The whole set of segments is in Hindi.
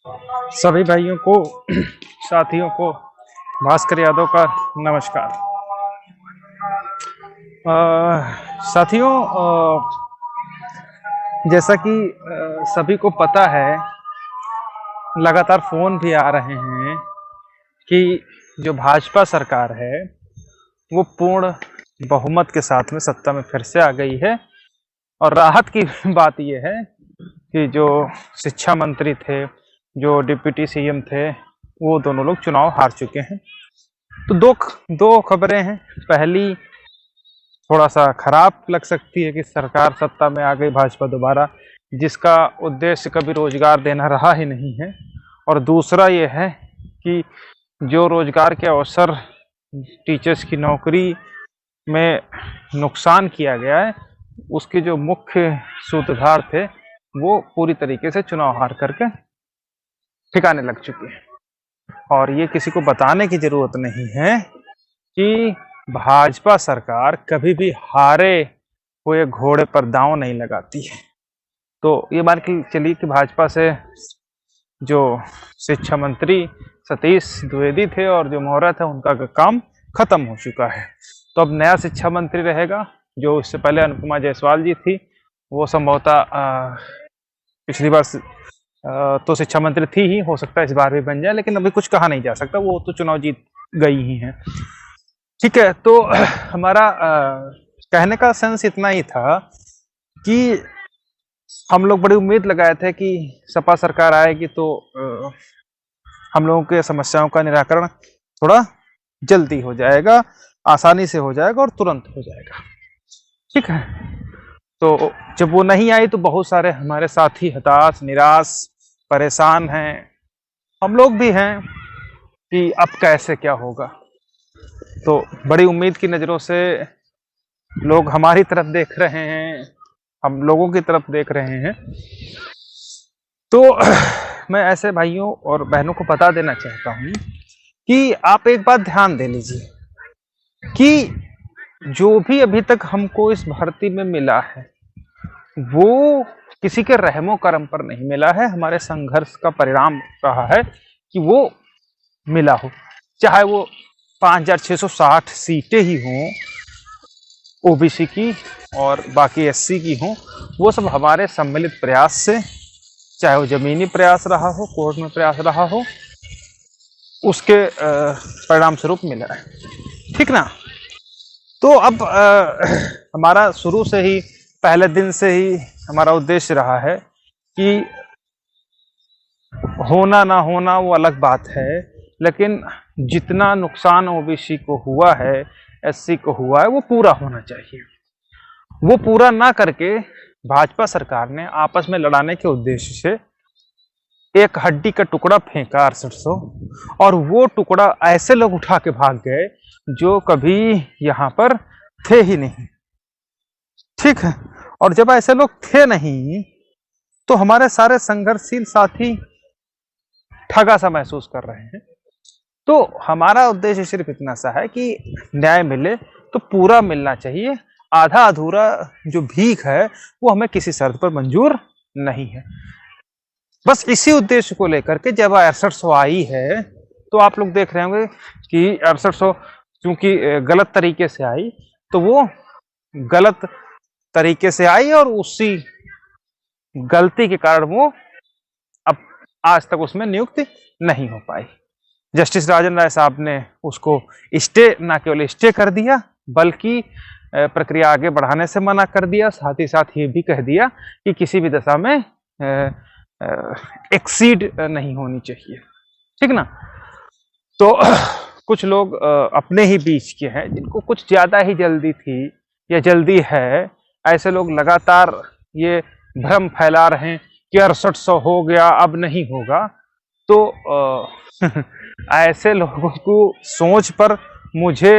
सभी भाइयों को साथियों को भास्कर यादव का नमस्कार। साथियों, जैसा कि सभी को पता है, लगातार फोन भी आ रहे हैं कि जो भाजपा सरकार है वो पूर्ण बहुमत के साथ में सत्ता में फिर से आ गई है। और राहत की बात यह है कि जो शिक्षा मंत्री थे, जो डिप्टी सीएम थे, वो दोनों लोग चुनाव हार चुके हैं। तो दो खबरें हैं। पहली थोड़ा सा खराब लग सकती है कि सरकार सत्ता में आ गई भाजपा दोबारा, जिसका उद्देश्य कभी रोजगार देना रहा ही नहीं है। और दूसरा ये है कि जो रोजगार के अवसर, टीचर्स की नौकरी में नुकसान किया गया है, उसके जो मुख्य सूत्रधार थे वो पूरी तरीके से चुनाव हार करके ठिकाने लग चुके हैं। और ये किसी को बताने की जरूरत नहीं है कि भाजपा सरकार कभी भी हारे हुए घोड़े पर दांव नहीं लगाती है। तो ये मान के चलिए कि भाजपा से जो शिक्षा मंत्री सतीश द्विवेदी थे और जो मौर्य था, उनका काम खत्म हो चुका है। तो अब नया शिक्षा मंत्री रहेगा। जो इससे पहले अनुपमा जायसवाल जी थी, वो संभवतः पिछली बार तो शिक्षा मंत्री थी ही, हो सकता है इस बार भी बन जाए, लेकिन अभी कुछ कहा नहीं जा सकता, वो तो चुनाव जीत गई ही है। ठीक है, तो हमारा कहने का सेंस इतना ही था कि हम लोग बड़ी उम्मीद लगाए थे कि सपा सरकार आएगी तो हम लोगों के समस्याओं का निराकरण थोड़ा जल्दी हो जाएगा, आसानी से हो जाएगा और तुरंत हो जाएगा। ठीक है, तो जब वो नहीं आई तो बहुत सारे हमारे साथी हताश, निराश, परेशान हैं। हम लोग भी हैं कि अब कैसे क्या होगा। तो बड़ी उम्मीद की नजरों से लोग हमारी तरफ देख रहे हैं, हम लोगों की तरफ देख रहे हैं। तो मैं ऐसे भाइयों और बहनों को बता देना चाहता हूं कि आप एक बात ध्यान दे लीजिए कि जो भी अभी तक हमको इस भर्ती में मिला है वो किसी के रहमो करम पर नहीं मिला है। हमारे संघर्ष का परिणाम रहा है कि वो मिला हो, चाहे वो 5660 सीटें ही हों ओबीसी की और बाकी एससी की हों, वो सब हमारे सम्मिलित प्रयास से, चाहे वो जमीनी प्रयास रहा हो, कोर्ट में प्रयास रहा हो, उसके परिणाम स्वरूप मिला है। ठीक ना। तो अब हमारा शुरू से ही, पहले दिन से ही हमारा उद्देश्य रहा है कि होना ना होना वो अलग बात है, लेकिन जितना नुकसान ओबीसी को हुआ है, एससी को हुआ है, वो पूरा होना चाहिए। वो पूरा ना करके भाजपा सरकार ने आपस में लड़ाने के उद्देश्य से एक हड्डी का टुकड़ा फेंका 6800, और वो टुकड़ा ऐसे लोग उठा के भाग गए जो कभी यहां पर थे ही नहीं। ठीक है, और जब ऐसे लोग थे नहीं तो हमारे सारे संघर्षशील साथी ठगा सा महसूस कर रहे हैं। तो हमारा उद्देश्य सिर्फ इतना सा है कि न्याय मिले तो पूरा मिलना चाहिए। आधा अधूरा जो भीख है वो हमें किसी शर्त पर मंजूर नहीं है। बस इसी उद्देश्य को लेकर के जब 6800 आई है, तो आप लोग देख रहे होंगे कि 6800 क्योंकि गलत तरीके से आई, तो वो गलत तरीके से आई और उसी गलती के कारण वो अब आज तक उसमें नियुक्ति नहीं हो पाई। जस्टिस राजन राय साहब ने उसको स्टे, ना केवल स्टे कर दिया बल्कि प्रक्रिया आगे बढ़ाने से मना कर दिया। साथ ही साथ ये भी कह दिया कि किसी भी दशा में एक्सीड नहीं होनी चाहिए। ठीक ना। तो कुछ लोग अपने ही बीच के हैं जिनको कुछ ज्यादा ही जल्दी थी या जल्दी है, ऐसे लोग लगातार ये भ्रम फैला रहे हैं कि 6800 हो गया अब नहीं होगा। तो ऐसे लोगों को सोच पर मुझे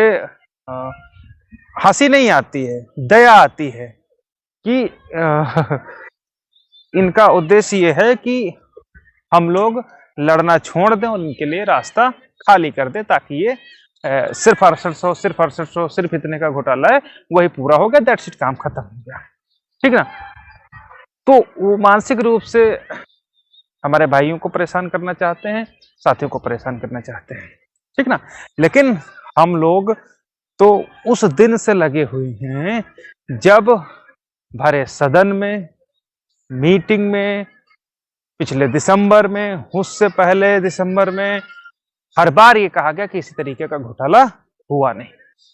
हंसी नहीं आती है, दया आती है कि इनका उद्देश्य ये है कि हम लोग लड़ना छोड़ दें और इनके लिए रास्ता खाली कर दें, ताकि ये सिर्फ 6800 सिर्फ इतने का घोटाला है, वही पूरा हो गया, दैट्स इट, काम खत्म हो गया। ठीक ना। तो वो मानसिक रूप से हमारे भाइयों को परेशान करना चाहते हैं, साथियों को परेशान करना चाहते हैं, ठीक ना। लेकिन हम लोग तो उस दिन से लगे हुए हैं जब भरे सदन में, मीटिंग में, पिछले दिसंबर में, उससे पहले दिसंबर में हर बार ये कहा गया कि इसी तरीके का घोटाला हुआ नहीं।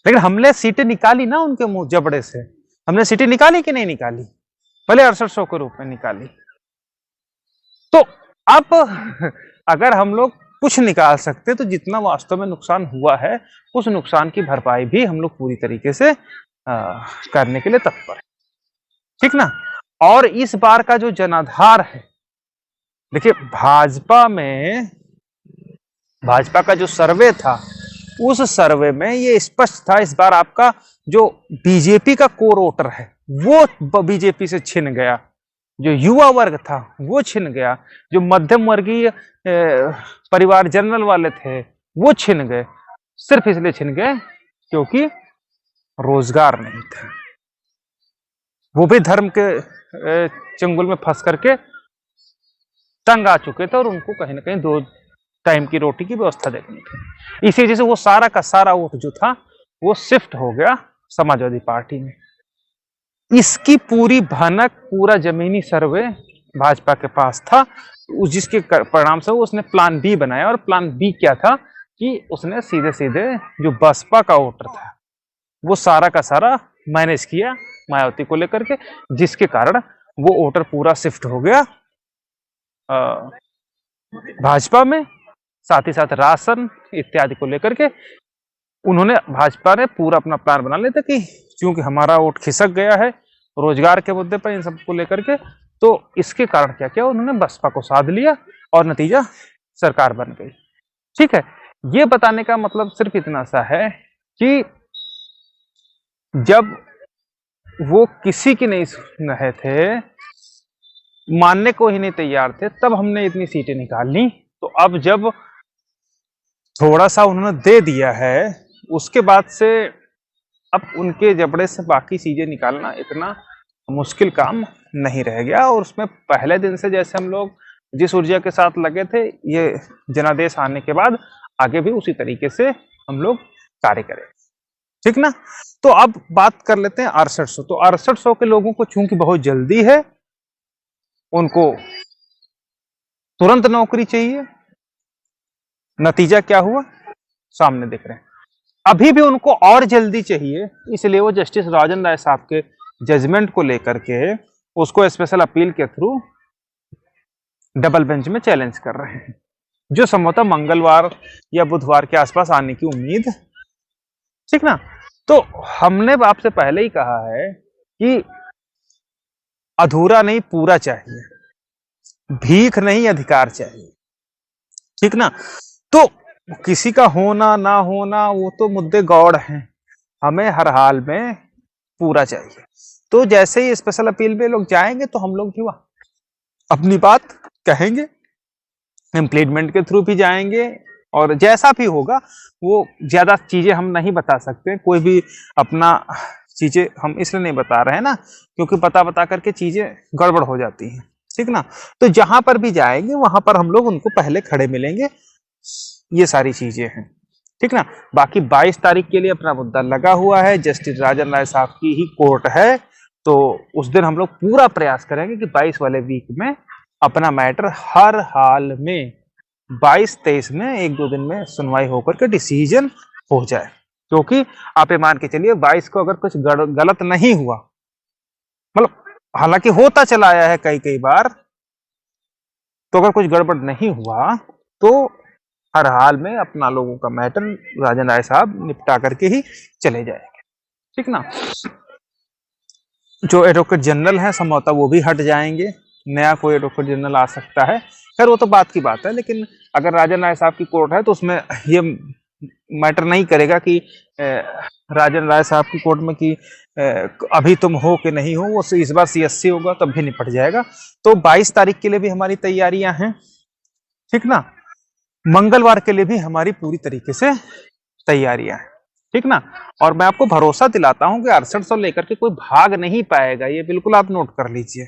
लेकिन हमने सीटें निकाली ना उनके मुंह जबड़े से, हमने सीटें निकाली कि नहीं निकाली, भले 6800 के रूप में निकाली। तो अब अगर हम लोग कुछ निकाल सकते तो जितना वास्तव में नुकसान हुआ है उस नुकसान की भरपाई भी हम लोग पूरी तरीके से करने के लिए तत्पर है, ठीक ना। और इस बार का जो जनाधार है, देखिए भाजपा का जो सर्वे था उस सर्वे में ये स्पष्ट था इस बार आपका जो बीजेपी का कोर वोटर है वो बीजेपी से छिन गया, जो युवा वर्ग था वो छिन गया, जो मध्यम वर्गीय परिवार जनरल वाले थे वो छिन गए। सिर्फ इसलिए छिन गए क्योंकि रोजगार नहीं था, वो भी धर्म के चंगुल में फंस करके तंग आ चुके थे और उनको कहीं ना कहीं 2 टाइम की रोटी की व्यवस्था देखनी थी। इसी वजह से वो सारा का सारा वोट जो था वो शिफ्ट हो गया समाजवादी पार्टी में। इसकी पूरी भनक, पूरा जमीनी सर्वे भाजपा के पास था, जिसके परिणाम से उसने प्लान बी बनाया। और प्लान बी क्या था कि उसने सीधे सीधे जो बसपा का वोटर था वो सारा का सारा मैनेज किया मायावती को लेकर के, जिसके कारण वो वोटर पूरा शिफ्ट हो गया भाजपा में। साथ ही साथ राशन इत्यादि को लेकर के उन्होंने, भाजपा ने पूरा अपना प्लान बना लिया था कि क्योंकि हमारा वोट खिसक गया है रोजगार के मुद्दे पर, इन सब को लेकर के, तो इसके कारण क्या किया उन्होंने बसपा को साध लिया और नतीजा सरकार बन गई। ठीक है, ये बताने का मतलब सिर्फ इतना सा है कि जब वो किसी की नहीं सुन रहे थे, मानने को ही नहीं तैयार थे, तब हमने इतनी सीटें निकाल ली। तो अब जब थोड़ा सा उन्होंने दे दिया है उसके बाद से अब उनके जबड़े से बाकी चीजें निकालना इतना मुश्किल काम नहीं रह गया। और उसमें पहले दिन से जैसे हम लोग जिस ऊर्जा के साथ लगे थे, ये जनादेश आने के बाद आगे भी उसी तरीके से हम लोग कार्य करें, ठीक ना। तो अब बात कर लेते हैं 6800। तो 6800 के लोगों को चूंकि बहुत जल्दी है, उनको तुरंत नौकरी चाहिए। नतीजा क्या हुआ सामने दिख रहे हैं। अभी भी उनको और जल्दी चाहिए, इसलिए वो जस्टिस राजन राय साहब के जजमेंट को लेकर के उसको स्पेशल अपील के थ्रू डबल बेंच में चैलेंज कर रहे हैं, जो संभवतः मंगलवार या बुधवार के आसपास आने की उम्मीद, ठीक ना। तो हमने आपसे पहले ही कहा है कि अधूरा नहीं पूरा चाहिए, भीख नहीं अधिकार चाहिए, ठीक ना। तो किसी का होना ना होना वो तो मुद्दे गौड़ हैं, हमें हर हाल में पूरा चाहिए। तो जैसे ही स्पेशल अपील में लोग जाएंगे तो हम लोग भी अपनी बात कहेंगे, इम्प्लीमेंट के थ्रू भी जाएंगे, और जैसा भी होगा वो ज्यादा चीजें हम नहीं बता सकते। कोई भी अपना चीजें हम इसलिए नहीं बता रहे हैं ना, क्योंकि बता करके चीजें गड़बड़ हो जाती हैं, ठीक ना। तो जहां पर भी जाएंगे वहां पर हम लोग उनको पहले खड़े मिलेंगे, ये सारी चीजें हैं, ठीक ना। बाकी 22 तारीख के लिए अपना मुद्दा लगा हुआ है, जस्टिस राजन राय साहब की ही कोर्ट है, तो उस दिन हम लोग पूरा प्रयास करेंगे कि 22 वाले वीक में अपना मैटर हर हाल में 22-23 में 1-2 दिन में सुनवाई होकर के डिसीजन हो जाए। क्योंकि आप ये मान के चलिए 22 को अगर कुछ गलत नहीं हुआ, मतलब हालांकि होता चला आया है कई बार, तो अगर कुछ गड़बड़ नहीं हुआ तो हर हाल में अपना लोगों का मैटर राजन राय साहब निपटा करके ही चले जाएंगे, ठीक ना। जो एडवोकेट जनरल है संभवतः वो भी हट जाएंगे, नया कोई एडवोकेट जनरल आ सकता है, खैर वो तो बात की बात है। लेकिन अगर राजन राय साहब की कोर्ट है तो उसमें ये मैटर नहीं करेगा कि राजन राय साहब की कोर्ट में कि अभी तुम हो कि नहीं हो, वो इस बार CSC होगा तब भी निपट जाएगा। तो 22 तारीख के लिए भी हमारी तैयारियां हैं, ठीक ना। मंगलवार के लिए भी हमारी पूरी तरीके से तैयारियां हैं, ठीक ना। और मैं आपको भरोसा दिलाता हूं कि 6800 लेकर के कोई भाग नहीं पाएगा, ये बिल्कुल आप नोट कर लीजिए,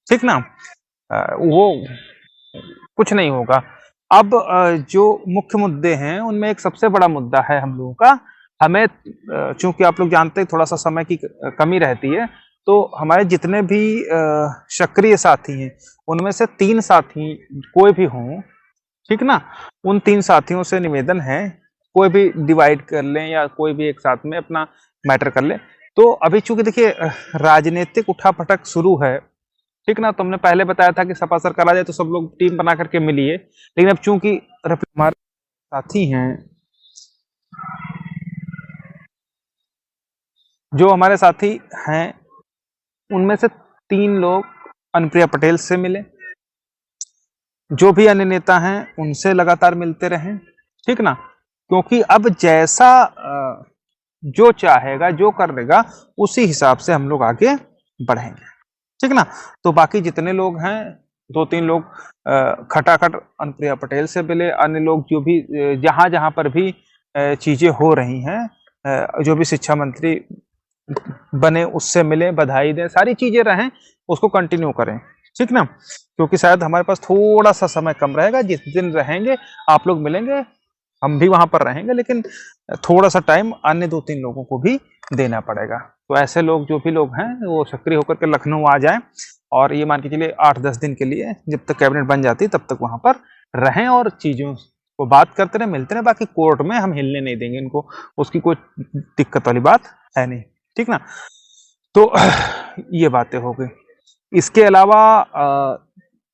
ठीक ना। वो कुछ नहीं होगा। अब जो मुख्य मुद्दे हैं उनमें एक सबसे बड़ा मुद्दा है हम लोगों का, हमें चूंकि आप लोग जानते हैं थोड़ा सा समय की कमी रहती है, तो हमारे जितने भी सक्रिय साथी हैं उनमें से 3 साथी कोई भी हों, ठीक ना, उन 3 साथियों से निवेदन है कोई भी डिवाइड कर लें या कोई भी एक साथ में अपना मैटर कर लें। तो अभी चूंकि देखिए राजनीतिक उठापटक शुरू है, ठीक ना, तो हमने पहले बताया था कि सपा सरकार आ जाए तो सब लोग टीम बना करके मिलिए, लेकिन अब चूंकि हमारे साथी हैं, जो हमारे साथी हैं उनमें से 3 लोग अनुप्रिया पटेल से मिले, जो भी अन्य नेता हैं उनसे लगातार मिलते रहें, ठीक ना, क्योंकि अब जैसा जो चाहेगा जो कर देगा उसी हिसाब से हम लोग आगे बढ़ेंगे, ठीक ना। तो बाकी जितने लोग हैं 2-3 लोग खटाखट अनुप्रिया पटेल से मिले, अन्य लोग जो भी जहां जहां पर भी चीजें हो रही हैं, जो भी शिक्षा मंत्री बने उससे मिले, बधाई दें, सारी चीजें रहें, उसको कंटिन्यू करें, ठीक ना, क्योंकि शायद हमारे पास थोड़ा सा समय कम रहेगा। जिस दिन रहेंगे आप लोग मिलेंगे, हम भी वहां पर रहेंगे, लेकिन थोड़ा सा टाइम अन्य 2-3 लोगों को भी देना पड़ेगा। तो ऐसे लोग जो भी लोग हैं वो सक्रिय होकर के लखनऊ आ जाएं और ये मान के चलिए 8-10 दिन के लिए जब तक कैबिनेट बन जाती तब तक वहां पर रहें और चीजों को बात करते रहे, मिलते रहे। बाकी कोर्ट में हम हिलने नहीं देंगे इनको, उसकी कोई दिक्कत वाली बात है नहीं, ठीक ना। तो ये बातें हो गई। इसके अलावा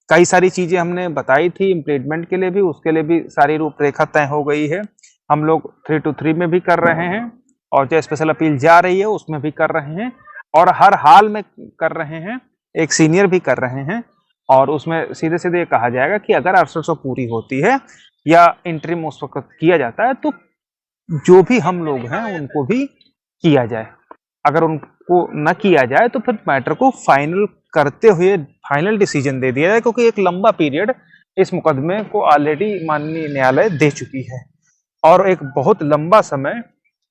कई सारी चीजें हमने बताई थी इम्प्लीमेंट के लिए भी, उसके लिए भी सारी रूपरेखा तय हो गई है। हम लोग 3 to 3 में भी कर रहे हैं और जो स्पेशल अपील जा रही है उसमें भी कर रहे हैं और हर हाल में कर रहे हैं, एक सीनियर भी कर रहे हैं और उसमें सीधे सीधे कहा जाएगा कि अगर 800 पूरी होती है या इंटरिम उस वक्त किया जाता है तो जो भी हम लोग हैं उनको भी किया जाए। अगर उनको न किया जाए तो फिर मैटर को फाइनल करते हुए फाइनल डिसीजन दे दिया जाए, क्योंकि एक लंबा पीरियड इस मुकदमे को ऑलरेडी माननीय न्यायालय दे चुकी है और एक बहुत लंबा समय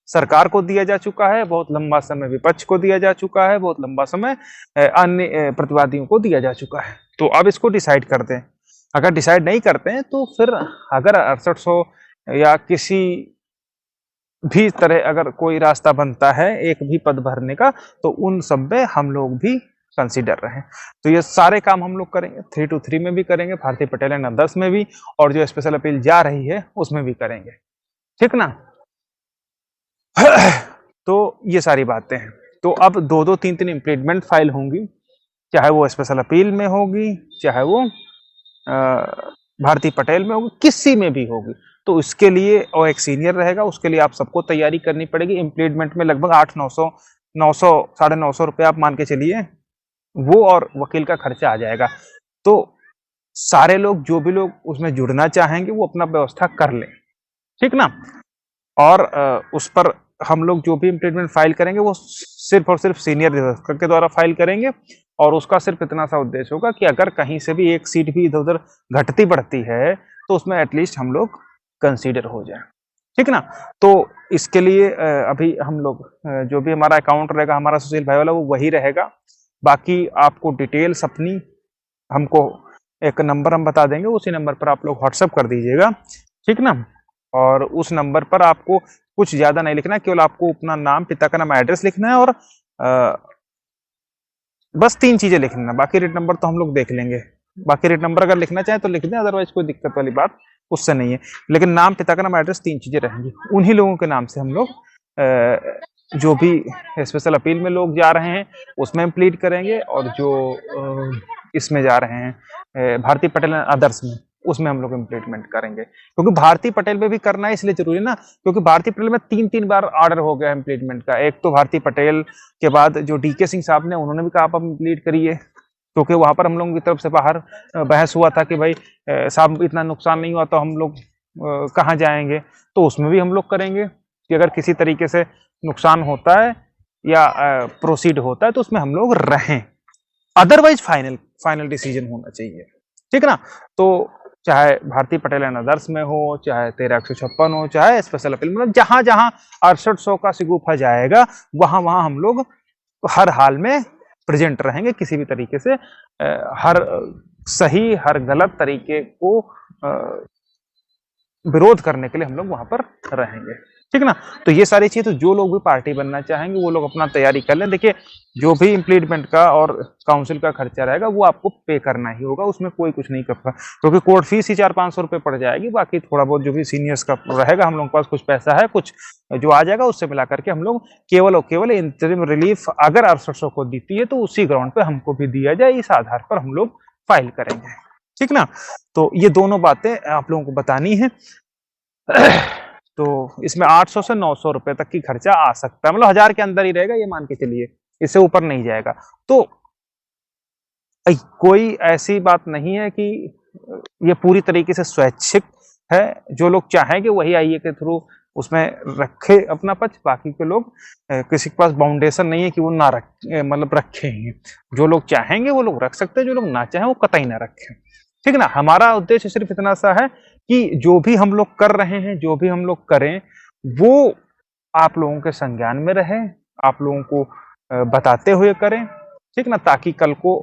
सरकार को दिया जा चुका है, बहुत लंबा समय विपक्ष को दिया जा चुका है, बहुत लंबा समय अन्य प्रतिवादियों को दिया जा चुका है। तो अब इसको डिसाइड कर दें। अगर डिसाइड नहीं करते हैं तो फिर अगर 6800 या किसी भी तरह अगर कोई रास्ता बनता है एक भी पद भरने का, तो उन सब में हम लोग भी कंसीडर रहे। तो ये सारे काम हम लोग करेंगे, 3 to 3 में भी करेंगे, भारती पटेल एंड अदर्स में भी, और जो स्पेशल अपील जा रही है उसमें भी करेंगे, ठीक ना। तो ये सारी बातें हैं। तो अब 2-2, 3-3 इम्प्लीमेंट फाइल होंगी, चाहे वो स्पेशल अपील में होगी, चाहे वो भारती पटेल में होगी, किसी में भी होगी। तो इसके लिए और एक सीनियर रहेगा, उसके लिए आप सबको तैयारी करनी पड़ेगी। इम्प्लीमेंट में लगभग 800-900 900-950 रुपये आप मान के चलिए, वो और वकील का खर्चा आ जाएगा। तो सारे लोग जो भी लोग उसमें जुड़ना चाहेंगे वो अपना व्यवस्था कर लें, ठीक ना। और उस पर हम लोग जो भी इम्प्लीमेंट फाइल करेंगे वो सिर्फ और सिर्फ सीनियर के द्वारा फाइल करेंगे और उसका सिर्फ इतना सा उद्देश्य होगा कि अगर कहीं से भी एक सीट भी इधर उधर घटती बढ़ती है तो उसमें एटलीस्ट हम लोग कंसीडर हो जाए, ठीक ना। तो इसके लिए अभी हम लोग जो भी हमारा अकाउंट रहेगा हमारा सुशील भाई वाला वो वही रहेगा। बाकी आपको डिटेल्स अपनी हमको एक नंबर हम बता देंगे, उसी नंबर पर आप लोग व्हाट्सएप कर दीजिएगा, ठीक ना। और उस नंबर पर आपको कुछ ज्यादा नहीं लिखना है, केवल आपको अपना नाम, पिता का नाम, एड्रेस लिखना है और बस 3 चीजें लिखना। बाकी रेट नंबर तो हम लोग देख लेंगे। बाकी रेट नंबर अगर लिखना चाहे तो लिख दें, अदरवाइज कोई दिक्कत वाली बात उससे नहीं है। लेकिन नाम, पिता का नाम, एड्रेस 3 चीजें रहेंगी। उन्हीं लोगों के नाम से हम लोग जो भी स्पेशल अपील में लोग जा रहे हैं उसमें प्लीड करेंगे और जो इसमें जा रहे हैं भारती पटेल अदर्स में उसमें हम लोग इम्प्लीमेंट करेंगे। क्योंकि भारती पटेल में भी करना है इसलिए जरूरी ना, क्योंकि भारती पटेल में 3-3 बार ऑर्डर हो गया इम्प्लीमेंट का। एक तो भारती पटेल के बाद जो डीके सिंह साहब ने उन्होंने भी कहा आप इम्प्लीट करिए, क्योंकि वहां पर हम लोगों की तरफ से बाहर बहस हुआ था कि भाई साहब इतना नुकसान नहीं हुआ तो हम लोग कहाँ जाएंगे। तो उसमें भी हम लोग करेंगे कि अगर किसी तरीके से नुकसान होता है या प्रोसीड होता है तो उसमें हम लोग रहें, अदरवाइज फाइनल डिसीजन होना चाहिए, ठीक ना। तो चाहे भारती पटेल एंड अदर्स में हो, चाहे 13-156 हो, चाहे स्पेशल अपील, मतलब जहां जहां 6800 का सिगुफा जाएगा वहां वहां हम लोग हर हाल में प्रेजेंट रहेंगे किसी भी तरीके से। हर सही हर गलत तरीके को विरोध करने के लिए हम लोग वहां पर रहेंगे, ठीक ना। तो ये सारी चीजें, तो जो लोग भी पार्टी बनना चाहेंगे वो लोग अपना तैयारी कर लें। देखिए, जो भी इम्प्लीटमेंट का और काउंसिल का खर्चा रहेगा वो आपको पे करना ही होगा, उसमें कोई कुछ नहीं करता, क्योंकि कोर्ट फीस ही 400-500 रुपए पड़ जाएगी। बाकी थोड़ा बहुत जो भी सीनियर्स का रहेगा, हम लोगों के पास कुछ पैसा है, कुछ जो आ जाएगा उससे मिला करके हम लोग केवल और केवल इंटरिम रिलीफ अगर 6800 को देती है तो उसी ग्राउंड पे हमको भी दिया जाए, इस आधार पर हम लोग फाइल करेंगे, ठीक ना। तो ये दोनों बातें आप लोगों को बतानी है। तो इसमें 800 से 900 रुपए तक की खर्चा आ सकता है, मतलब 1000 के अंदर ही रहेगा, ये मान के चलिए, इससे ऊपर नहीं जाएगा। तो कोई ऐसी बात नहीं है कि ये पूरी तरीके से स्वैच्छिक है, जो लोग चाहेंगे वही आईए के थ्रू उसमें रखे अपना पक्ष, बाकी के लोग किसी के पास बाउंडेशन नहीं है कि वो ना मतलब रखे ही। जो लोग चाहेंगे वो लोग रख सकते हैं, जो लोग ना चाहें वो कतई ना रखें, ठीक ना। हमारा उद्देश्य सिर्फ इतना सा है कि जो भी हम लोग कर रहे हैं, जो भी हम लोग करें, वो आप लोगों के संज्ञान में रहे, आप लोगों को बताते हुए करें, ठीक ना। ताकि कल को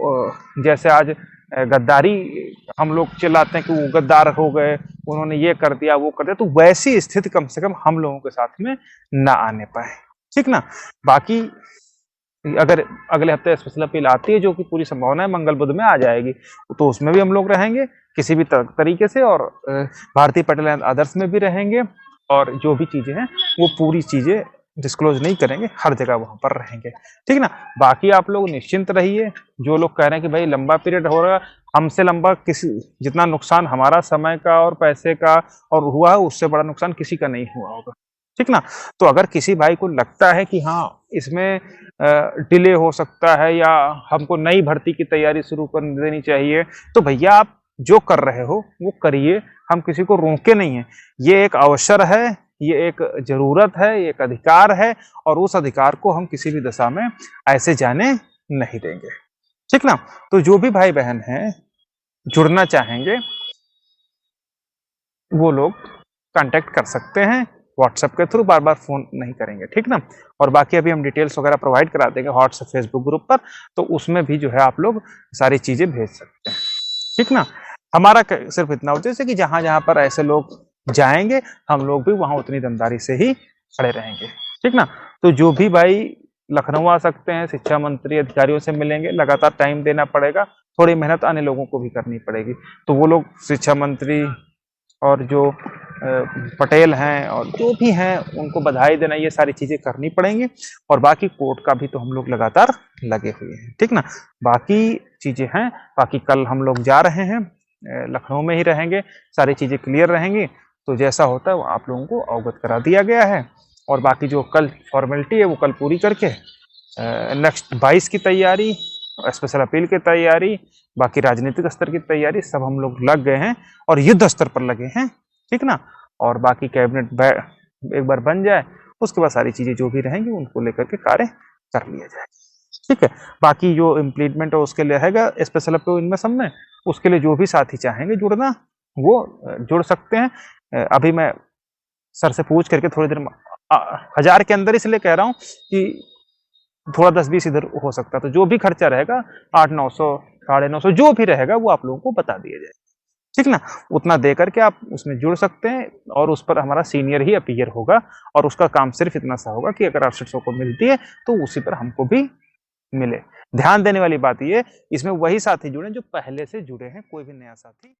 जैसे आज गद्दारी हम लोग चिल्लाते हैं कि वो गद्दार हो गए, उन्होंने ये कर दिया वो कर दिया, तो वैसी स्थिति कम से कम हम लोगों के साथ में ना आने पाए, ठीक ना। बाकी अगर अगले हफ्ते स्पेशल अपील आती है, जो कि पूरी संभावना है मंगल बुध में आ जाएगी, तो उसमें भी हम लोग रहेंगे किसी भी तरीके से, और भारतीय पटेल आदर्श में भी रहेंगे, और जो भी चीजें हैं वो पूरी चीजें डिस्क्लोज नहीं करेंगे, हर जगह वहां पर रहेंगे, ठीक ना। बाकी आप लोग निश्चिंत रहिए। जो लोग कह रहे हैं कि भाई लंबा पीरियड हो रहा है, हमसे लंबा किसी, जितना नुकसान हमारा समय का और पैसे का और हुआ है, उससे बड़ा नुकसान किसी का नहीं हुआ होगा, ठीक ना। तो अगर किसी भाई को लगता है कि हाँ इसमें डिले हो सकता है या हमको नई भर्ती की तैयारी शुरू कर देनी चाहिए, तो भैया आप जो कर रहे हो वो करिए, हम किसी को रोके नहीं है। ये एक अवसर है, ये एक जरूरत है, ये एक अधिकार है, और उस अधिकार को हम किसी भी दशा में ऐसे जाने नहीं देंगे, ठीक ना। तो जो भी भाई बहन हैं जुड़ना चाहेंगे वो लोग कांटेक्ट कर सकते हैं व्हाट्सएप के थ्रू, बार बार फोन नहीं करेंगे, ठीक ना। और बाकी अभी हम डिटेल्स वगैरह प्रोवाइड करा देंगे व्हाट्सएप फेसबुक ग्रुप पर, तो उसमें भी जो है आप लोग सारी चीजें भेज सकते हैं, ठीक ना। हमारा सिर्फ इतना उद्देश्य है कि जहां जहां पर ऐसे लोग जाएंगे हम लोग भी वहां उतनी दमदारी से ही खड़े रहेंगे, ठीक ना। तो जो भी भाई लखनऊ आ सकते हैं, शिक्षा मंत्री अधिकारियों से मिलेंगे, लगातार टाइम देना पड़ेगा, थोड़ी मेहनत आने लोगों को भी करनी पड़ेगी, तो वो लोग शिक्षा मंत्री और जो पटेल हैं और जो भी हैं उनको बधाई देना, ये सारी चीजें करनी पड़ेंगी। और बाकी कोर्ट का भी तो हम लोग लगातार लगे हुए हैं, ठीक ना। बाकी चीजें हैं, बाकी कल हम लोग जा रहे हैं, लखनऊ में ही रहेंगे, सारी चीजें क्लियर रहेंगी, तो जैसा होता है वो आप लोगों को अवगत करा दिया गया है। और बाकी जो कल फॉर्मेलिटी है वो कल पूरी करके नेक्स्ट 22 की तैयारी, स्पेशल अपील की तैयारी, बाकी राजनीतिक स्तर की तैयारी, सब हम लोग लग गए हैं और युद्ध स्तर पर लगे हैं, ठीक ना। और बाकी कैबिनेट एक बार बन जाए उसके बाद सारी चीजें जो भी रहेंगी उनको लेकर के कार्य कर लिया जाए, ठीक है। बाकी जो इम्प्लीटमेंट है उसके लिए रहेगा स्पेशल अपील इनमें सब में, उसके लिए जो भी साथी चाहेंगे जुड़ना वो जुड़ सकते हैं। अभी मैं सर से पूछ करके थोड़ी देर में 1000 के अंदर इसलिए कह रहा हूँ कि थोड़ा 10-20 इधर हो सकता है, तो जो भी खर्चा रहेगा 800-900 950 जो भी रहेगा वो आप लोगों को बता दिया जाए, ठीक ना। उतना दे करके आप उसमें जुड़ सकते हैं, और उस पर हमारा सीनियर ही अपीयर होगा, और उसका काम सिर्फ इतना सा होगा कि अगर 800 को मिलती है तो उसी पर हमको भी मिले। ध्यान देने वाली बात ये, इसमें वही साथी जुड़े जो पहले से जुड़े हैं, कोई भी नया साथी